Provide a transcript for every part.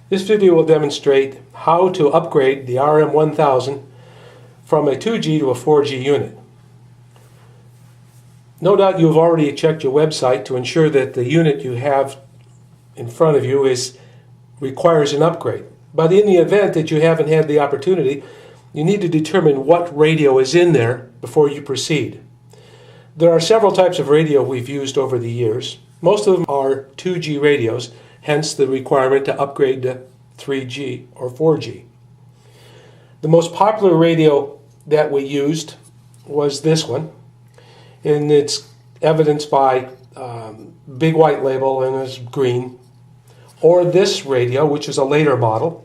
This video will demonstrate how to upgrade the RM1000 from a 2G to a 4G unit. No doubt you've already checked your website to ensure that the unit you have in front of you requires an upgrade. But in the event that you haven't had the opportunity, you need to determine what radio is in there before you proceed. There are several types of radio we've used over the years. Most of them are 2G radios, hence the requirement to upgrade to 3G or 4G. The most popular radio that we used was this one, and it's evidenced by big white label and it's green, or this radio, which is a later model.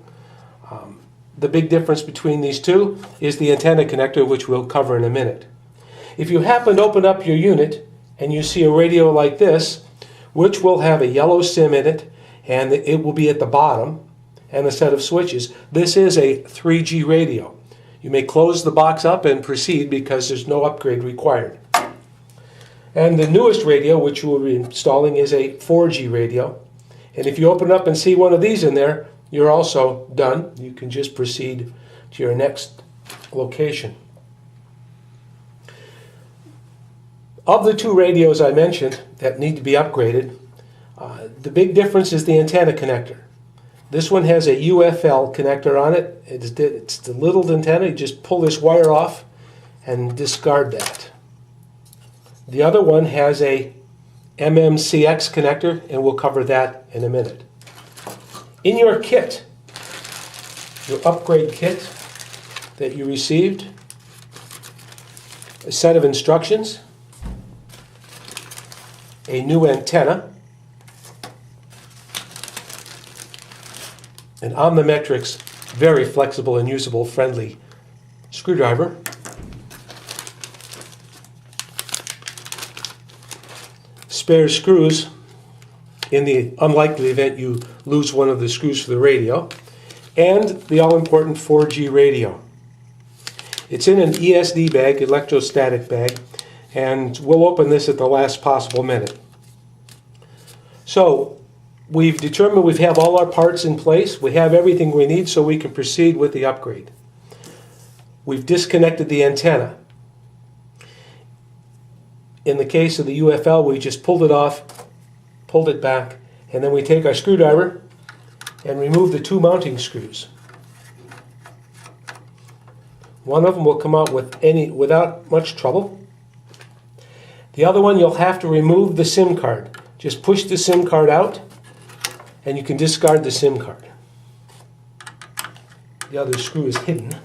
The big difference between these two is the antenna connector, which we'll cover in a minute. If you happen to open up your unit and you see a radio like this, which will have a yellow SIM in it, and it will be at the bottom, and a set of switches, this is a 3G radio. You may close the box up and proceed because there's no upgrade required. And the newest radio, which we'll be installing, is a 4G radio. And if you open up and see one of these in there, you're also done. You can just proceed to your next location. Of the two radios I mentioned that need to be upgraded, the big difference is the antenna connector. This one has a UFL connector on it. It's the little antenna. You just pull this wire off and discard that. The other one has a MMCX connector, and we'll cover that in a minute. In your kit, your upgrade kit that you received, a set of instructions, a new antenna, an OmniMetrix very flexible and usable friendly screwdriver, spare screws in the unlikely event you lose one of the screws for the radio, and the all-important 4G radio. It's in an ESD bag, electrostatic bag, and we'll open this at the last possible minute. So we've determined we have all our parts in place. We have everything we need so we can proceed with the upgrade. We've disconnected the antenna. In the case of the UFL, we just pulled it off, pulled it back, and then we take our screwdriver and remove the two mounting screws. One of them will come out without much trouble. The other one, you'll have to remove the SIM card. Just push the SIM card out and you can discard the SIM card. The other screw is hidden.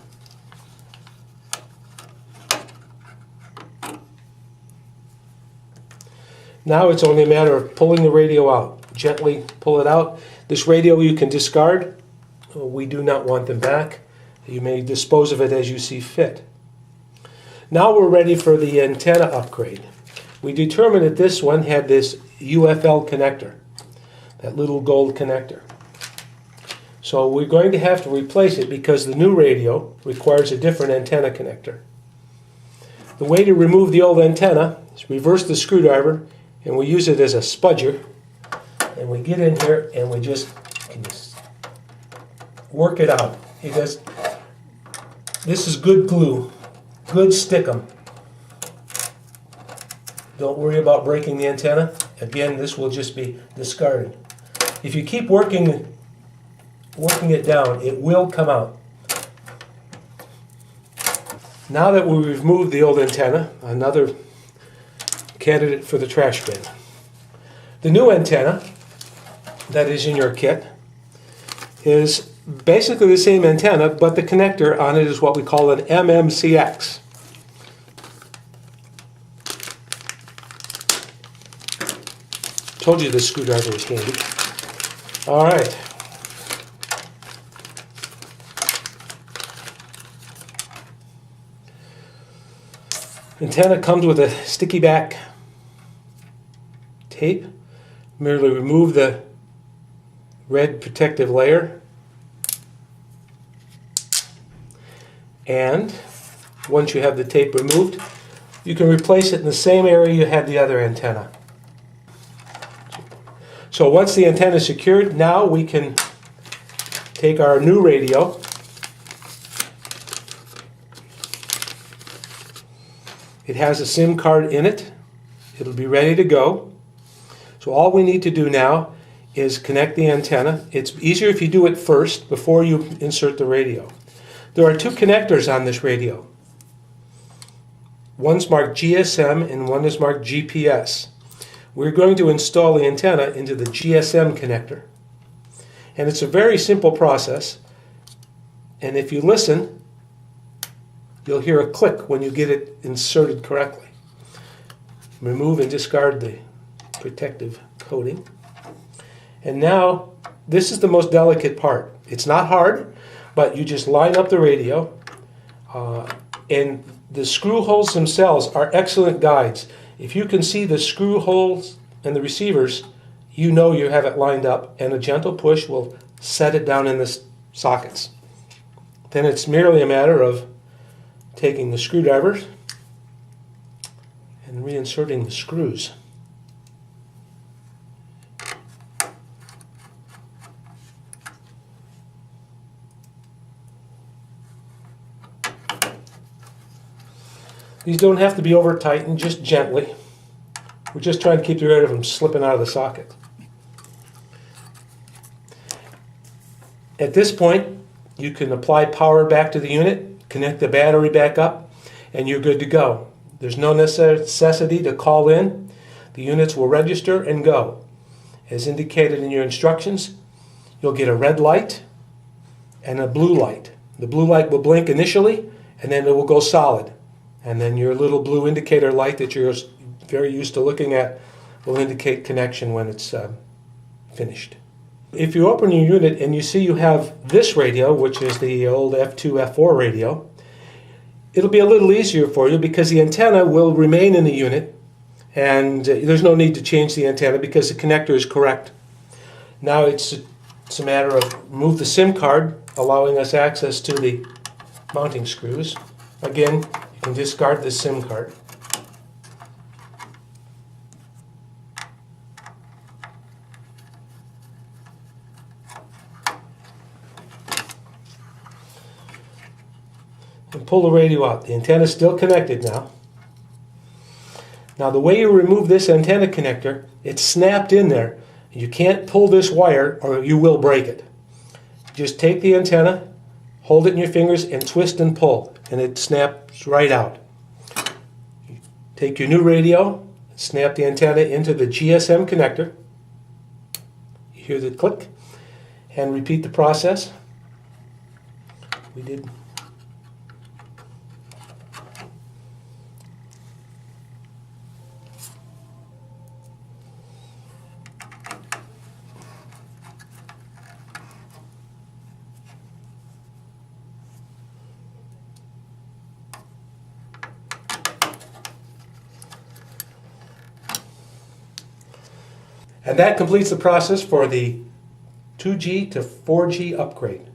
Now it's only a matter of pulling the radio out. Gently pull it out. This radio you can discard. We do not want them back. You may dispose of it as you see fit. Now we're ready for the antenna upgrade. We determined that this one had this UFL connector, that little gold connector. So we're going to have to replace it because the new radio requires a different antenna connector. The way to remove the old antenna is reverse the screwdriver, and we use it as a spudger, and we get in here and we just work it out. This is good glue, good stickum. Don't worry about breaking the antenna. Again, this will just be discarded. If you keep working it down, it will come out. Now that we've removed the old antenna, another candidate for the trash bin. The new antenna that is in your kit is basically the same antenna, but the connector on it is what we call an MMCX. Told you this screwdriver was handy. All right. Antenna comes with a sticky back tape. Merely remove the red protective layer, and once you have the tape removed, you can replace it in the same area you had the other antenna. So once the antenna is secured, now we can take our new radio, it has a SIM card in it. It'll be ready to go. So all we need to do now is connect the antenna. It's easier if you do it first before you insert the radio. There are two connectors on this radio. One's marked GSM and one is marked GPS. We're going to install the antenna into the GSM connector. And it's a very simple process. And if you listen, you'll hear a click when you get it inserted correctly. Remove and discard the protective coating. And now, this is the most delicate part. It's not hard, but you just line up the radio. And the screw holes themselves are excellent guides. If you can see the screw holes and the receivers, you know you have it lined up, and a gentle push will set it down in the sockets. Then it's merely a matter of taking the screwdrivers and reinserting the screws. These don't have to be over tightened, just gently. We're just trying to keep rid of them slipping out of the socket. At this point, you can apply power back to the unit, connect the battery back up, and you're good to go. There's no necessity to call in. The units will register and go. As indicated in your instructions, you'll get a red light and a blue light. The blue light will blink initially, and then it will go solid. And then your little blue indicator light that you're very used to looking at will indicate connection when it's finished. If you open your unit and you see you have this radio, which is the old F2, F4 radio, it'll be a little easier for you because the antenna will remain in the unit, and there's no need to change the antenna because the connector is correct. Now it's a matter of remove the SIM card, allowing us access to the mounting screws. Again, you can discard the SIM card. And pull the radio out. The antenna is still connected now. Now the way you remove this antenna connector, it's snapped in there. You can't pull this wire or you will break it. Just take the antenna, hold it in your fingers and twist and pull, and it snaps right out. Take your new radio, snap the antenna into the GSM connector. You hear the click, and repeat the process. We did. And that completes the process for the 2G to 4G upgrade.